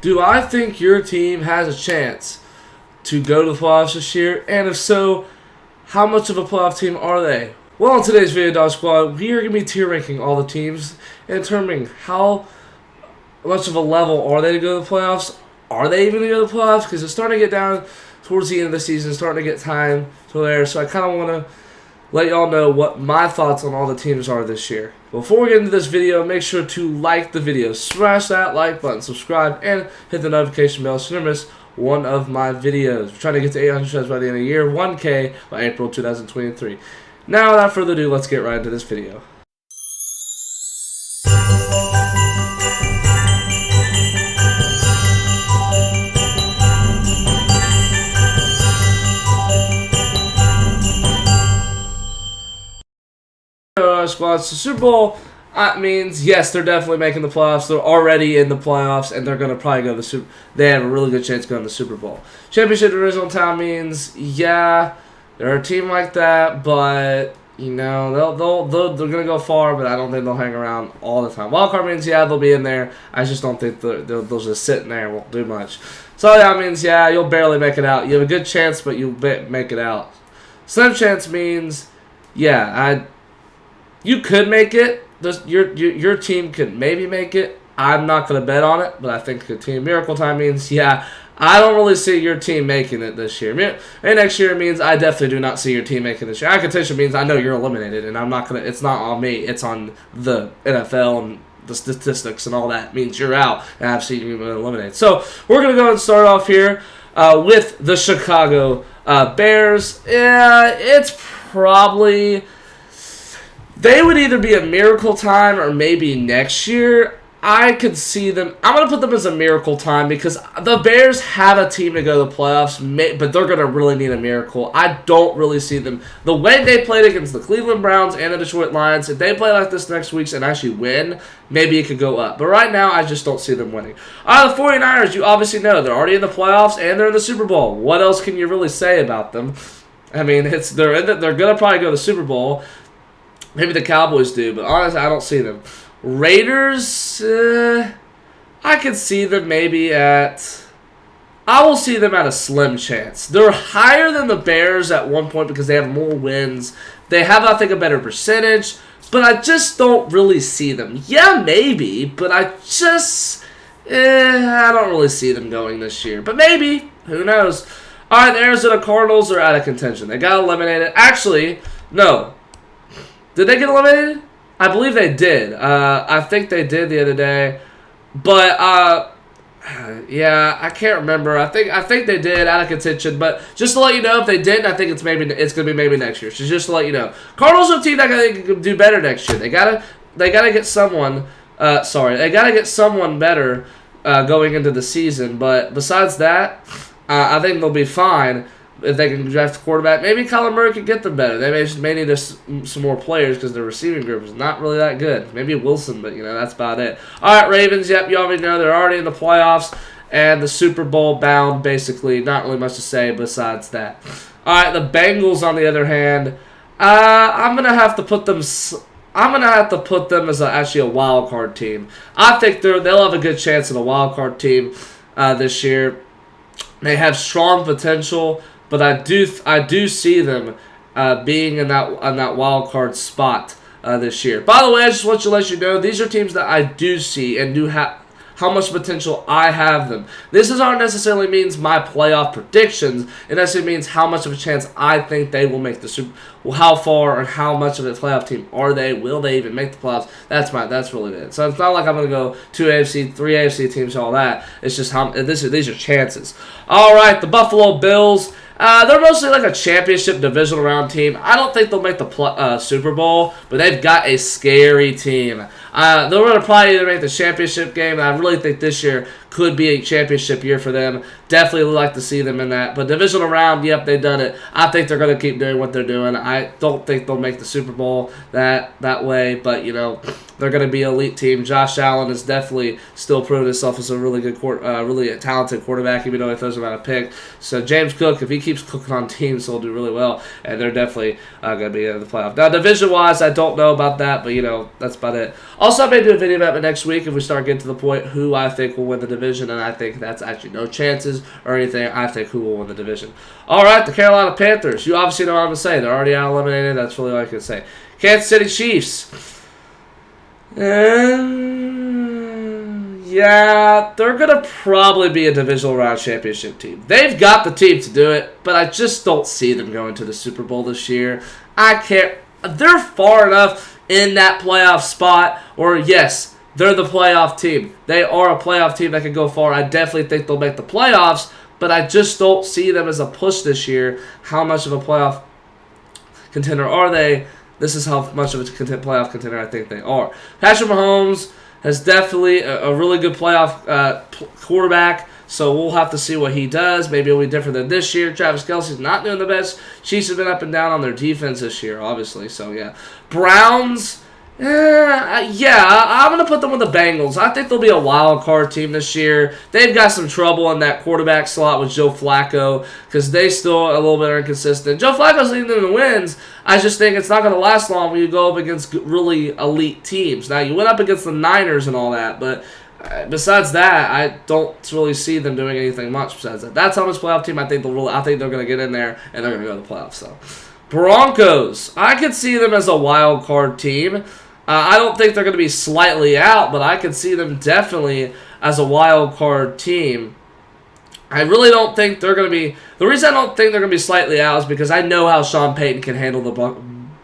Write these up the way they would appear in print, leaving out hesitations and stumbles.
Do I think your team has a chance to go to the playoffs this year? And if so, how much of a playoff team are they? Well, in today's video, Dog Squad, we are going to be tier ranking all the teams and determining how much of a level are they to go to the playoffs. Are they even going to go to the playoffs? Because it's starting to get down towards the end of the season, starting to get time to there. So I kind of want to let y'all know what my thoughts on all the teams are this year. Before we get into this video, make sure to like the video, smash that like button, subscribe, and hit the notification bell so you never miss one of my videos. We're trying to get to 800 subs by the end of the year, 1K by April 2023. Now, without further ado, let's get right into this video. Squad. So Super Bowl means yes, they're definitely making the playoffs. They're already in the playoffs, and they're going to probably go to the Super. They have a really good chance going to the Super Bowl. Championship divisional time means yeah, they're a team like that, but you know they're going to go far, but I don't think they'll hang around all the time. Wild card means yeah, they'll be in there. I just don't think they'll just sit in there and won't do much. So that means yeah, you'll barely make it out. You have a good chance, but you'll make it out. Slim chance means yeah, you could make it. Your team could maybe make it. I'm not going to bet on it, but I think the team. Miracle time means, yeah, I don't really see your team making it this year. And next year means I definitely do not see your team making it this year. Acquisition means I know you're eliminated, and I'm not going to. It's not on me. It's on the NFL and the statistics and all that. It means you're out, and I've seen you eliminated. So we're going to go and start off here with the Chicago Bears. Yeah, it's probably. They would either be a miracle time or maybe next year. I could see them. I'm going to put them as a miracle time because the Bears have a team to go to the playoffs, but they're going to really need a miracle. I don't really see them. The way they played against the Cleveland Browns and the Detroit Lions, if they play like this next week and actually win, maybe it could go up. But right now, I just don't see them winning. The 49ers, you obviously know. They're already in the playoffs and they're in the Super Bowl. What else can you really say about them? I mean, they're going to probably go to the Super Bowl. Maybe the Cowboys do, but honestly, I don't see them. Raiders, I could see them maybe at. I will see them at a slim chance. They're higher than the Bears at one point because they have more wins. They have, I think, a better percentage, but I just don't really see them. Yeah, maybe, but I don't really see them going this year. But maybe, who knows? All right, the Arizona Cardinals are out of contention. They got eliminated. Actually, no. Did they get eliminated? I believe they did. I think they did the other day. But, yeah, I can't remember. I think they did out of contention. But just to let you know, if they didn't, I think it's going to be maybe next year. So just to let you know. Cardinals are a team that can do better next year. They gotta get someone, they got to get someone better going into the season. But besides that, I think they'll be fine. If they can draft a quarterback, maybe Kyler Murray could get them better. They may need some more players because their receiving group is not really that good. Maybe Wilson, but, that's about it. All right, Ravens, yep, you already know they're already in the playoffs and the Super Bowl bound, basically. Not really much to say besides that. All right, the Bengals, on the other hand, I'm going to have to put them as actually a wild card team. I think they'll have a good chance at a wild card team this year. They have strong potential. But I do see them being in that wild card spot this year. By the way, I just want to let you know these are teams that I do see and do have how much potential I have them. This aren't necessarily means my playoff predictions. It necessarily means how much of a chance I think they will make the Super. Well, how far and how much of a playoff team are they? Will they even make the playoffs? That's really it. So it's not like I'm going to go 2 AFC, 3 AFC teams, all that. It's just these are chances. All right, the Buffalo Bills. They're mostly like a championship divisional round team. I don't think they'll make the Super Bowl, but they've got a scary team. They're going to probably either make the championship game, and I really think this year could be a championship year for them. Definitely would like to see them in that. But divisional round, yep, they've done it. I think they're going to keep doing what they're doing. I don't think they'll make the Super Bowl that way, but, they're going to be an elite team. Josh Allen is definitely still proving himself as a really good, really talented quarterback, even though he throws him out a pick. So James Cook, if he keeps cooking on teams, he'll do really well, and they're definitely going to be in the playoff. Now, division-wise, I don't know about that, but, that's about it. Also, I may do a video about it next week if we start getting to the point who I think will win the division, and I think that's actually no chances or anything. I think who will win the division. All right, the Carolina Panthers. You obviously know what I'm going to say. They're already out eliminated. That's really all I can say. Kansas City Chiefs. Yeah, they're going to probably be a divisional round championship team. They've got the team to do it, but I just don't see them going to the Super Bowl this year. I can't. They're far enough in that playoff spot, or yes, they're the playoff team. They are a playoff team that can go far. I definitely think they'll make the playoffs, but I just don't see them as a push this year. How much of a playoff contender are they? This is how much of a playoff contender I think they are. Patrick Mahomes has definitely a really good playoff quarterback, so we'll have to see what he does. Maybe it'll be different than this year. Travis Kelce's not doing the best. Chiefs have been up and down on their defense this year, obviously, so yeah. Browns, I'm going to put them with the Bengals. I think they'll be a wild card team this year. They've got some trouble in that quarterback slot with Joe Flacco because they still a little bit inconsistent. Joe Flacco's leading them in wins. I just think it's not going to last long when you go up against really elite teams. Now, you went up against the Niners and all that, but besides that, I don't really see them doing anything much besides that. That's how much playoff team I think they're going to get in there, and they're going to go to the playoffs. So, Broncos, I could see them as a wild card team. I don't think they're going to be slightly out, but I could see them definitely as a wild card team. I really don't think they're going to be... The reason I don't think they're going to be slightly out is because I know how Sean Payton can handle the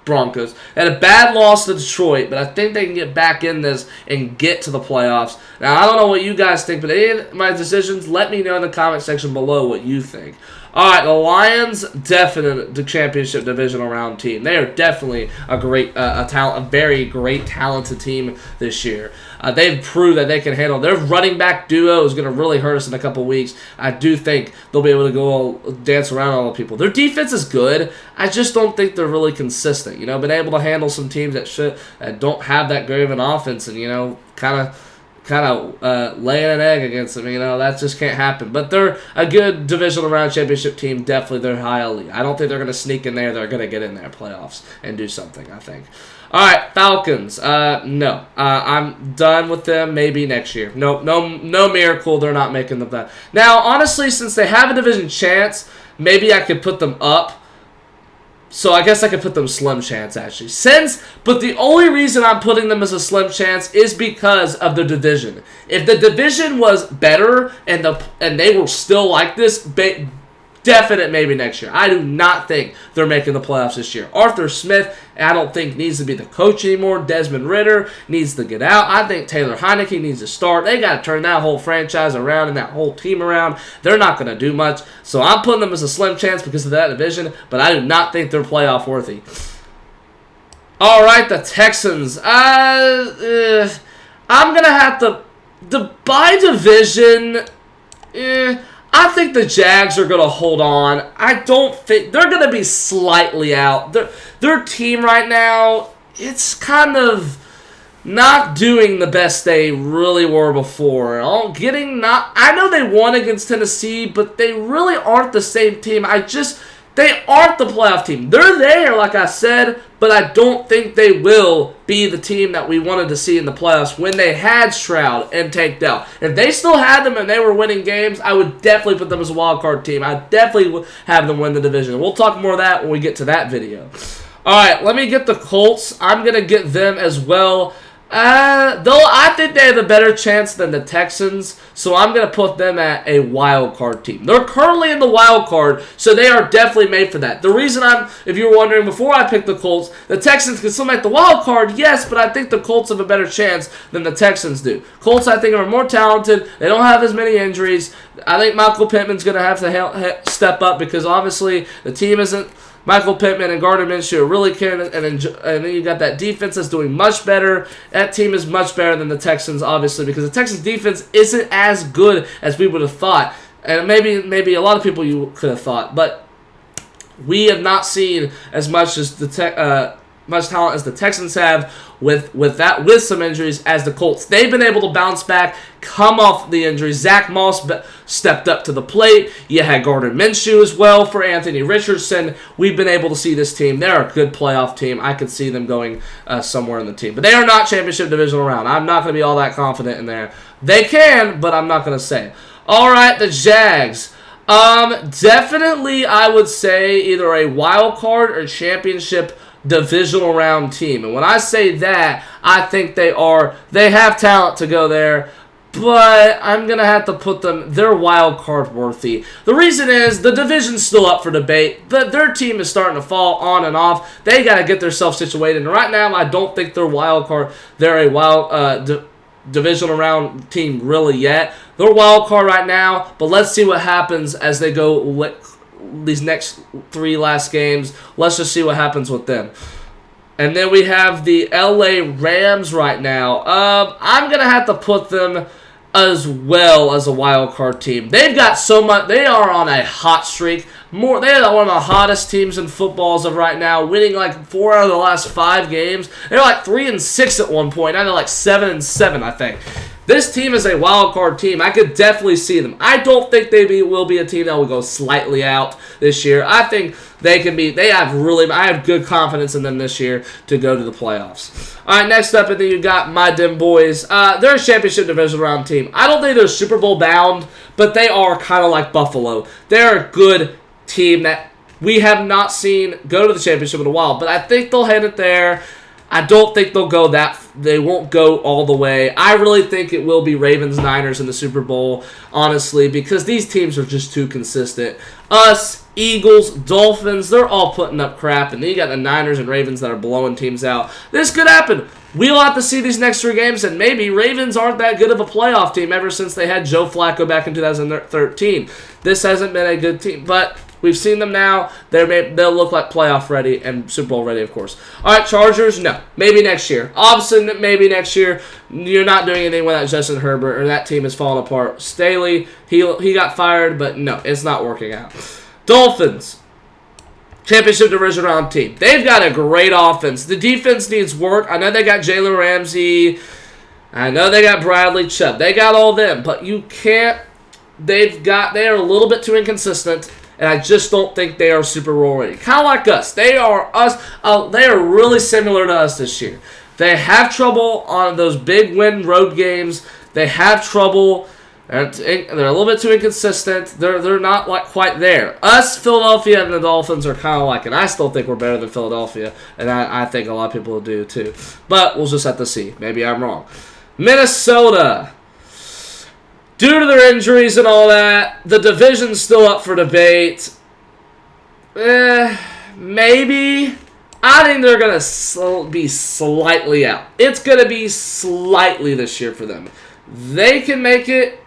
Broncos. They had a bad loss to Detroit, but I think they can get back in this and get to the playoffs. Now, I don't know what you guys think, but any of my decisions, let me know in the comment section below what you think. All right, the Lions, definite the championship divisional round team. They are definitely a very great talented team this year. They've proved that they can handle. Their running back duo is going to really hurt us in a couple weeks. I do think they'll be able to go dance around all the people. Their defense is good. I just don't think they're really consistent. You know, been able to handle some teams that don't have that great of an offense, and kind of laying an egg against them. That just can't happen. But they're a good divisional round championship team. Definitely, they're high elite. I don't think they're going to sneak in there. They're going to get in there playoffs and do something, I think. All right, Falcons. No. I'm done with them. Maybe next year. No miracle. They're not making the playoffs. Now, honestly, since they have a division chance, maybe I could put them up. So I guess I could put them slim chance, actually. But the only reason I'm putting them as a slim chance is because of the division. If the division was better and they were still like this, definite maybe next year. I do not think they're making the playoffs this year. Arthur Smith, I don't think needs to be the coach anymore. Desmond Ridder needs to get out. I think Taylor Heineke needs to start. They got to turn that whole franchise around and that whole team around. They're not going to do much. So I'm putting them as a slim chance because of that division, but I do not think they're playoff worthy. All right, the Texans. I'm going to have to by division, I think the Jags are going to hold on. I don't think they're going to be slightly out. Their team right now, it's kind of not doing the best they really were before. I know they won against Tennessee, but they really aren't the same team. They aren't the playoff team. They're there, like I said, but I don't think they will be the team that we wanted to see in the playoffs when they had Stroud and Tank Dell. If they still had them and they were winning games, I would definitely put them as a wild card team. I'd definitely have them win the division. We'll talk more of that when we get to that video. All right, let me get the Colts. I'm going to get them as well. Though I think they have a better chance than the Texans, so I'm going to put them at a wild card team. They're currently in the wild card, so they are definitely made for that. The reason if you were wondering before I picked the Colts, the Texans can still make the wild card, yes, but I think the Colts have a better chance than the Texans do. Colts, I think, are more talented. They don't have as many injuries. I think Michael Pittman's going to have to step up because obviously the team isn't. Michael Pittman and Gardner Minshew are really carrying it, and then you got that defense that's doing much better. That team is much better than the Texans, obviously, because the Texans' defense isn't as good as we would have thought, and maybe a lot of people you could have thought, but we have not seen as much as much talent as the Texans have, with some injuries as the Colts. They've been able to bounce back, come off the injuries. Zach Moss stepped up to the plate. You had Gardner Minshew as well for Anthony Richardson. We've been able to see this team. They're a good playoff team. I could see them going somewhere in the team. But they are not championship divisional round. I'm not going to be all that confident in there. They can, but I'm not going to say. All right, the Jags. Definitely, I would say either a wild card or championship divisional round team. And when I say that, I think they have talent to go there, but I'm going to have to put them, they're wild card worthy. The reason is the division's still up for debate, but their team is starting to fall on and off. They got to get themselves situated. And right now, I don't think they're a wild divisional round team really yet. They're wild card right now, but let's see what happens as they go these next 3 last games. Let's just see what happens with them. And then we have the LA Rams right now. I'm going to have to put them as well as a wild card team. They've got so much. They are on a hot streak. They are one of the hottest teams in football as of right now, winning like 4 out of the last 5 games. They're like 3-6 at one point. Now they're like 7-7, I think. This team is a wild card team. I could definitely see them. I don't think they will be a team that will go slightly out this year. I think they can be. I have good confidence in them this year to go to the playoffs. All right, next up, I think you got my Dim Boys. They're a championship division round team. I don't think they're Super Bowl bound, but they are kind of like Buffalo. They're a good team that we have not seen go to the championship in a while, but I think they'll head it there. I don't think they won't go all the way. I really think it will be Ravens-Niners in the Super Bowl, honestly, because these teams are just too consistent. Us, Eagles, Dolphins, they're all putting up crap, and then you got the Niners and Ravens that are blowing teams out. This could happen. We'll have to see these next 3 games, and maybe Ravens aren't that good of a playoff team ever since they had Joe Flacco back in 2013. This hasn't been a good team, but we've seen them now. They'll look like playoff ready and Super Bowl ready, of course. All right, Chargers, no. Maybe next year. Obviously, maybe next year. You're not doing anything without Justin Herbert, or that team is falling apart. Staley, he got fired, but no, it's not working out. Dolphins, championship division round team. They've got a great offense. The defense needs work. I know they got Jalen Ramsey. I know they got Bradley Chubb. They got all them, but you can't. They are a little bit too inconsistent. And I just don't think they are Super Bowl ready. Kind of like us. They are really similar to us this year. They have trouble on those big win road games. They have trouble. They're a little bit too inconsistent. They're not like quite there. Us, Philadelphia, and the Dolphins are kind of like, and I still think we're better than Philadelphia, and I think a lot of people do too. But we'll just have to see. Maybe I'm wrong. Minnesota. Due to their injuries and all that, the division's still up for debate. Maybe. I think they're going to be slightly out. It's going to be slightly this year for them. They can make it,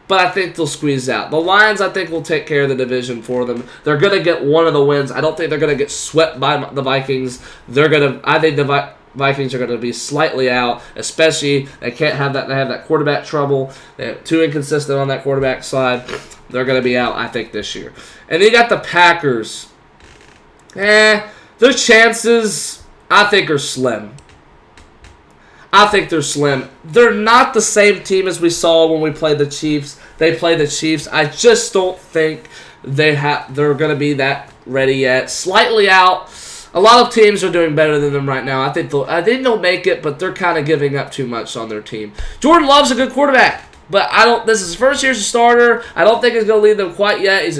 but I think they'll squeeze out. The Lions, I think, will take care of the division for them. They're going to get one of the wins. I don't think they're going to get swept by the Vikings. I think the Vikings are going to be slightly out, especially they can't have that. They have that quarterback trouble. They're too inconsistent on that quarterback side. They're going to be out, I think, this year. And then you got the Packers. Their chances, I think, are slim. I think they're slim. They're not the same team as we saw when we played the Chiefs. They played the Chiefs. I just don't think they're going to be that ready yet. Slightly out. A lot of teams are doing better than them right now. I think they'll make it, but they're kind of giving up too much on their team. Jordan Love's a good quarterback, but this is his first year as a starter. I don't think he's going to lead them quite yet.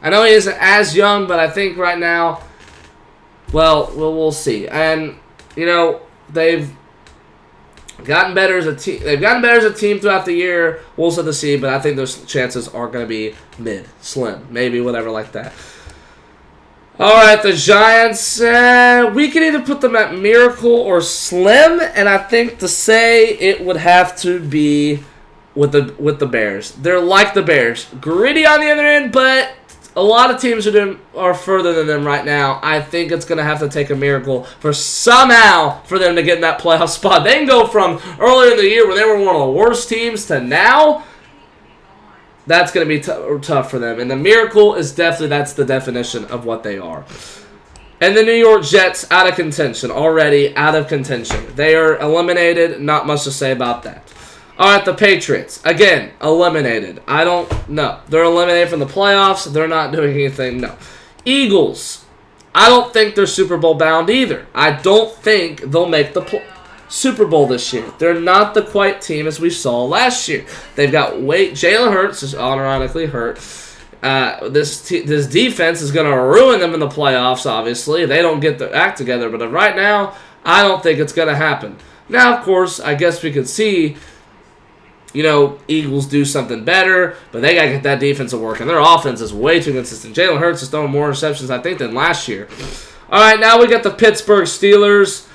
I know he isn't as young, but I think right now, well, we'll see. And they've gotten better as a team. They've gotten better as a team throughout the year. We'll have to see, but I think those chances are going to be slim, maybe whatever like that. All right, the Giants, we can either put them at miracle or slim, and I think to say it would have to be with the Bears. They're like the Bears, gritty on the other end, but a lot of teams are further than them right now. I think it's going to have to take a miracle for them to get in that playoff spot. They can go from earlier in the year where they were one of the worst teams to now. That's going to be tough for them. And the miracle is that's the definition of what they are. And the New York Jets out of contention. Already out of contention. They are eliminated. Not much to say about that. Alright, the Patriots. Again, eliminated. I don't know. They're eliminated from the playoffs. They're not doing anything. No. Eagles. I don't think they're Super Bowl bound either. I don't think they'll make the Super Bowl this year. They're not the quite team as we saw last year. They've got Jalen Hurts is unironically hurt. This defense is going to ruin them in the playoffs, obviously, if they don't get their act together. But right now, I don't think it's going to happen. Now, of course, I guess we could see, Eagles do something better, but they got to get that defense to work. And their offense is way too consistent. Jalen Hurts is throwing more interceptions, I think, than last year. All right, now we got the Pittsburgh Steelers.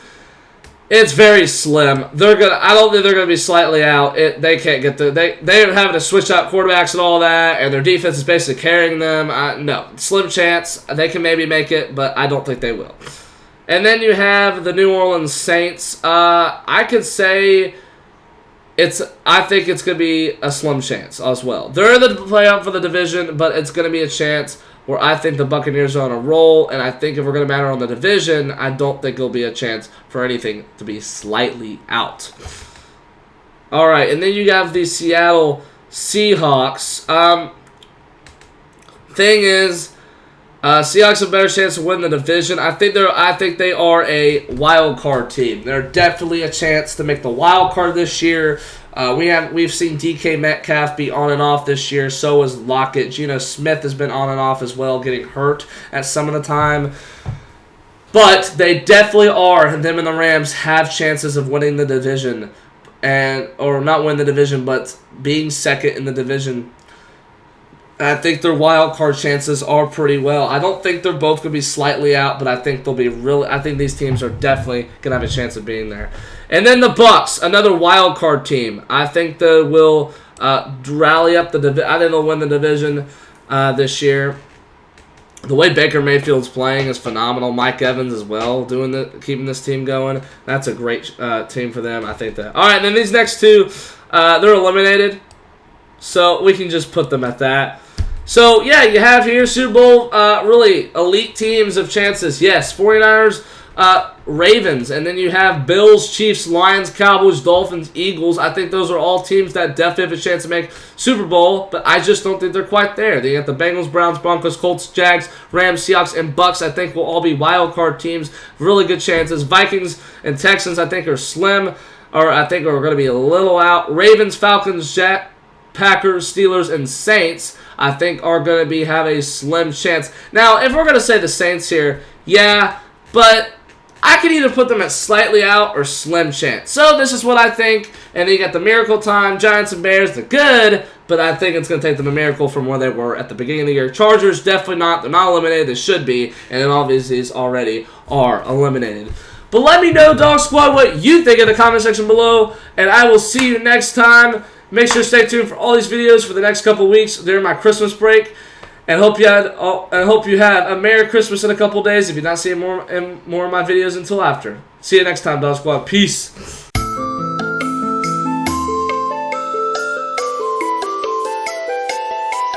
It's very slim. I don't think they're gonna be slightly out. They can't get they're having to switch out quarterbacks and all that, and their defense is basically carrying them. No, slim chance. They can maybe make it, but I don't think they will. And then you have the New Orleans Saints. I could say I think it's gonna be a slim chance as well. They're in the playoff for the division, but it's gonna be a chance where I think the Buccaneers are on a roll, and I think if we're going to matter on the division, I don't think it'll be a chance for anything to be slightly out. All right, and then you have the Seattle Seahawks. Thing is, Seahawks have a better chance to win the division. I think they are a wild card team. They're definitely a chance to make the wild card this year. We've seen DK Metcalf be on and off this year. So is Lockett. Geno Smith has been on and off as well, getting hurt at some of the time. But they definitely are, and them and the Rams have chances of winning the division, or not win the division, but being second in the division. I think their wild card chances are pretty well. I don't think they're both going to be slightly out, but I think they'll be really. I think these teams are definitely going to have a chance of being there. And then the Bucs, another wild card team. I think they will rally up the division. I think they'll win the division this year. The way Baker Mayfield's playing is phenomenal. Mike Evans as well, keeping this team going. That's a great team for them. I think that. All right, then these next two, they're eliminated, so we can just put them at that. So, yeah, you have here Super Bowl, really elite teams of chances. Yes, 49ers, Ravens, and then you have Bills, Chiefs, Lions, Cowboys, Dolphins, Eagles. I think those are all teams that definitely have a chance to make Super Bowl, but I just don't think they're quite there. They got the Bengals, Browns, Broncos, Colts, Jags, Rams, Seahawks, and Bucks. I think will all be wild card teams. Really good chances. Vikings and Texans, I think, are slim, or I think are going to be a little out. Ravens, Falcons, Packers, Steelers, and Saints, I think are going to have a slim chance. Now, if we're going to say the Saints here, yeah, but I could either put them at slightly out or slim chance. So this is what I think. And then you got the miracle time, Giants and Bears. They're good, but I think it's going to take them a miracle from where they were at the beginning of the year. Chargers, definitely not. They're not eliminated. They should be. And then obviously these already are eliminated. But let me know, Dog Squad, what you think in the comment section below. And I will see you next time. Make sure to stay tuned for all these videos for the next couple weeks during my Christmas break. And hope you have a Merry Christmas in a couple days if you're not seeing more of my videos until after. See you next time, Dog Squad. Peace.